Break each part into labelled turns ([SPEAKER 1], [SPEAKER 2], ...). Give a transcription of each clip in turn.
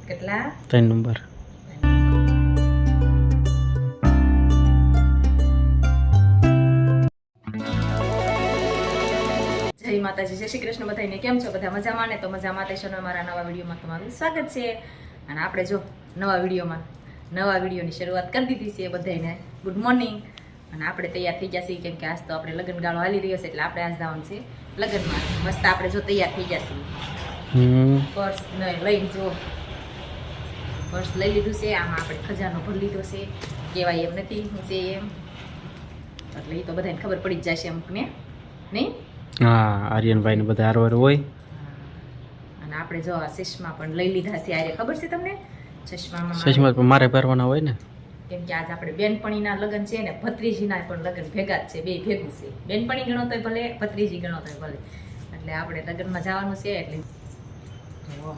[SPEAKER 1] કેટલા
[SPEAKER 2] 3 નંબર
[SPEAKER 1] જય માતાજી, જય શ્રી કૃષ્ણ. બધાને કેમ છો? બધા મજામાં ને? તો મજામાં તે છે. મારા નવા વિડીયોમાં તમારું સ્વાગત છે. અને આપણે જો નવા વિડીયોની શરૂઆત કરી દીધી છે. બધાને ગુડ મોર્નિંગ. અને આપણે તૈયાર થઈ ગયા છીએ, કેમ કે આજ તો આપણે લગ્ન ગાળો હાલી રહ્યો છે, એટલે આપણે આજ જવાનું છે લગ્નમાં. મસ્ત આપણે જો તૈયાર થઈ ગયા છીએ. પર્સ લઈને જો પર્સ લઈ લીધું છે. આમાં આપણે ખજાનો ભરી લીધો છે. કહેવાય એમ નથી હું છે એમ, એટલે એ તો બધાને ખબર પડી જ જશે અમુકને, નહીં?
[SPEAKER 2] હા, આર્યનભાઈ ને બધા હારવાર હોય.
[SPEAKER 1] અને આપણે જો આ ચશ્મા પણ લઈ લીધા છે. આજે ખબર છે તમને? ચશ્મા
[SPEAKER 2] પણ મારે પહેરવાના હોય ને,
[SPEAKER 1] કેમ કે આજ આપણે બેનપણીના લગ્ન છે ને ભત્રીજીના પણ લગ્ન ભેગા જ છે. બે ભેગું છે. બેનપણી ગણો તોય ભલે, ભત્રીજી ગણો તોય ભલે. એટલે આપણે લગ્નમાં જવાનું છે. એટલે જો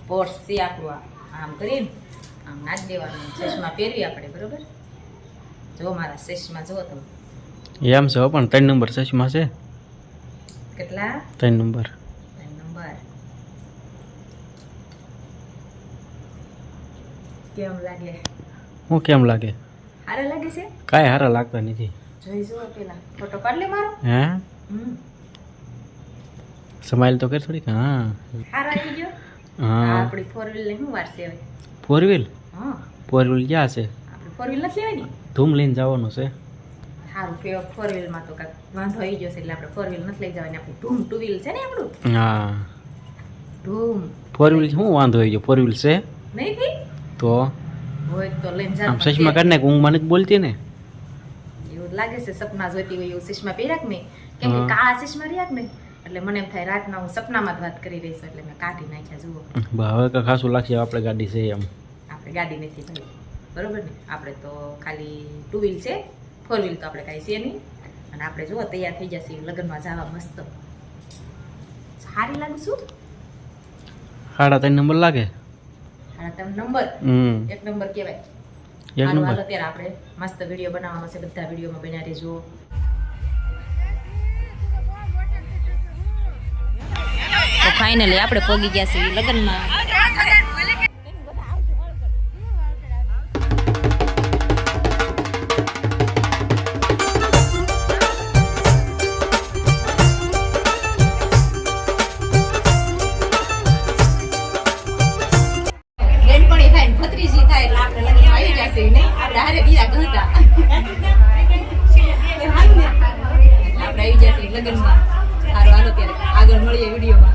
[SPEAKER 1] પોર્સ છે આપણું, આમ કરીને આમ નાચ દેવાનું, ચશ્મા પહેરવી આપણે, બરોબર? જો મારા ચશ્મા જો તમે
[SPEAKER 2] એમ છે પણ 3 નંબર ચશ્મા છે.
[SPEAKER 1] કેટલા?
[SPEAKER 2] 3 નંબર.
[SPEAKER 1] 3 નંબર. કેમ લાગે?
[SPEAKER 2] હું કેમ લાગે?
[SPEAKER 1] સારા લાગે છે?
[SPEAKER 2] કાંઈ હારા લાગતા નથી.
[SPEAKER 1] જોઈ જુઓ પેલા ફોટો પાડ લે મારો.
[SPEAKER 2] હે
[SPEAKER 1] હમ
[SPEAKER 2] સ્માઈલ તો કર થોડીક. હા
[SPEAKER 1] સારા આવી ગયો.
[SPEAKER 2] હા,
[SPEAKER 1] આપણી 4 વ્હીલ ને શું વાર છે હવે?
[SPEAKER 2] 4 વ્હીલ.
[SPEAKER 1] હા,
[SPEAKER 2] 4 વ્હીલ ક્યાં છે?
[SPEAKER 1] આપણે 4 વ્હીલ નથી લેવાની.
[SPEAKER 2] ધૂમ લઈને જવાનું છે.
[SPEAKER 1] સારું કે 4 વ્હીલ માં તો કાંઈક વાંધો આવી ગયો છે, એટલે આપણે 4 વ્હીલ નથી લઈ જવાની. આપણું ધૂમ 2 વ્હીલ છે ને આપણું.
[SPEAKER 2] હા,
[SPEAKER 1] ધૂમ
[SPEAKER 2] 4 વ્હીલ શું વાંધો આવી ગયો? 4 વ્હીલ છે
[SPEAKER 1] નહીં થી
[SPEAKER 2] તો
[SPEAKER 1] હોય તો લઈને
[SPEAKER 2] આમ
[SPEAKER 1] જા.
[SPEAKER 2] ચશ્મા કાઢ નાખ, ઊંઘમાં નથી બોલતી ને.
[SPEAKER 1] એવું લાગે છે સપના જોઈતી હોય એવું ચશ્મા પહેર્યા કે નહીં? કેમ કે
[SPEAKER 2] હા.
[SPEAKER 1] કાળા ચશ્મા રહ્યા કે નહીં, એટલે મને એમ થાય રાતના હું સપનામાં જ વાત કરી રહી છું, એટલે મેં કાઢી નાખ્યા. જુઓ
[SPEAKER 2] હવે કે ખાસું લાગશે આપણે ગાડી છે એમ.
[SPEAKER 1] આપણે ગાડી નથી ભાઈ, બરોબર ને? આપણે તો ખાલી 2 વ્હીલ છે, 4 વ્હીલ તો આપણે કાંઈ છે નહીં. અને આપણે જુઓ તૈયાર થઈ જશે લગ્નમાં જવા. મસ્ત સારી લાગુ છું.
[SPEAKER 2] 3.5 નંબર લાગે.
[SPEAKER 1] 3 નંબર. એક નંબર કહેવાય.
[SPEAKER 2] એક
[SPEAKER 1] હાલો
[SPEAKER 2] નંબર.
[SPEAKER 1] અત્યારે આપણે મસ્ત વિડીયો બનાવવાનો છે. બધા વિડીયોમાં બન્યા રહેજો. તો ફાઇનલી આપણે પહોંચી ગયા છીએ લગ્નમાં. બેનપણી થાય ને ભત્રીજી થાય એટલે આપણે લગ્નમાં આવી જશે, નહીં? આપણે હારે બીજા ગણતા આપણે આવી જશે લગ્નમાં. સારું હાલો ત્યારે આગળ મળીએ વિડીયોમાં.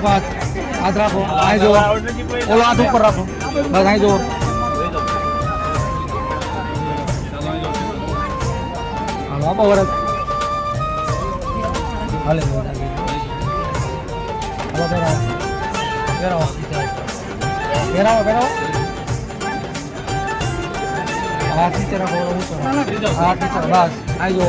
[SPEAKER 3] હાથ હાથ રાખો અહીં જો ઓલો હાથ ઉપર રાખો બસ અહીં જો હાલો આપો વરસ હાલે હાલો પહેરાવો પહેરાવો પહેરાવો હાથ નીચે રાખો ઊંચો હાથ નીચે બસ અહીં જો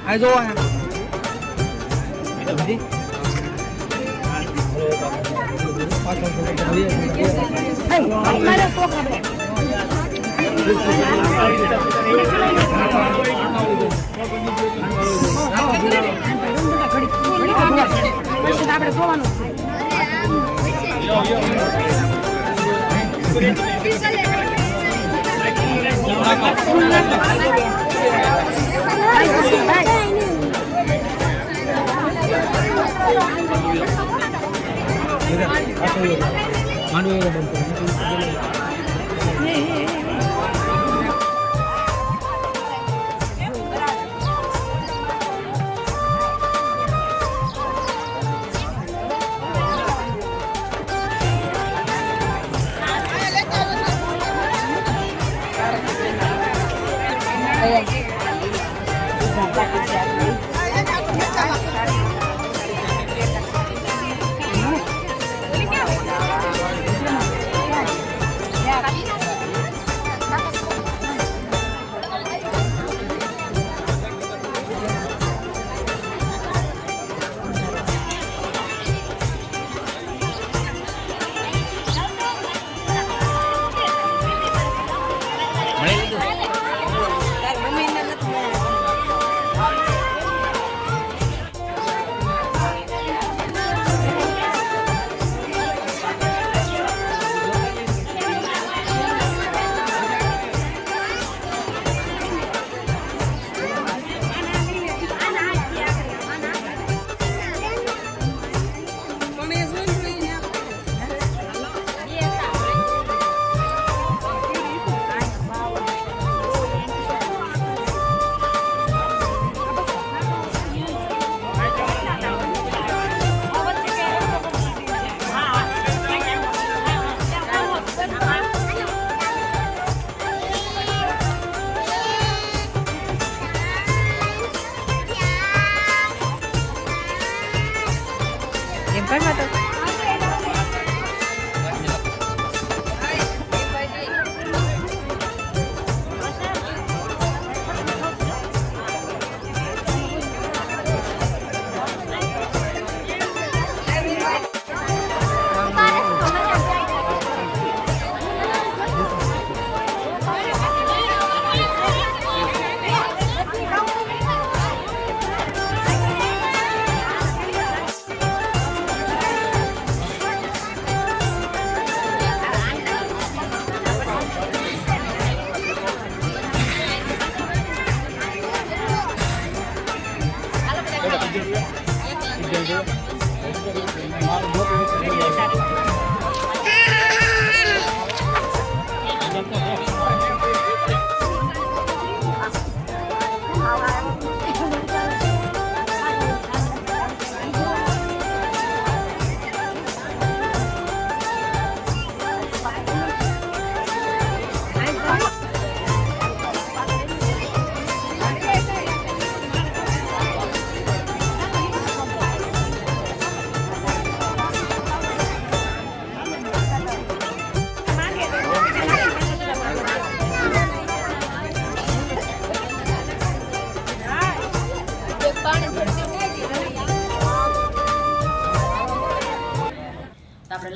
[SPEAKER 3] ai vô à đi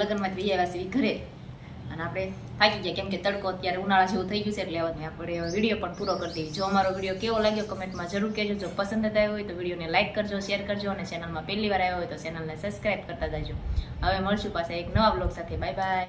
[SPEAKER 1] લગ્નમાં બી આવ્યા છીએ ઘરે અને અને આપણે થાકી ગયા કેમ કે તડકો અત્યારે ઉનાળા જેવું થઈ ગયું છે એટલે હવે આપણે વિડીયો પણ પૂરો કરી દઈએ. જો અમારો વિડીયો કેવો લાગ્યો કમેન્ટમાં જરૂર કહેજો. જો પસંદ આવ્યો હોય તો વિડીયોને લાઇક કરજો, શેર કરજો અને ચેનલમાં પહેલી વાર આવ્યો હોય તો ચેનલને સબસ્ક્રાઇબ કરતા જજો. હવે મળશું પાછા એક નવા બ્લોગ સાથે. Bye bye.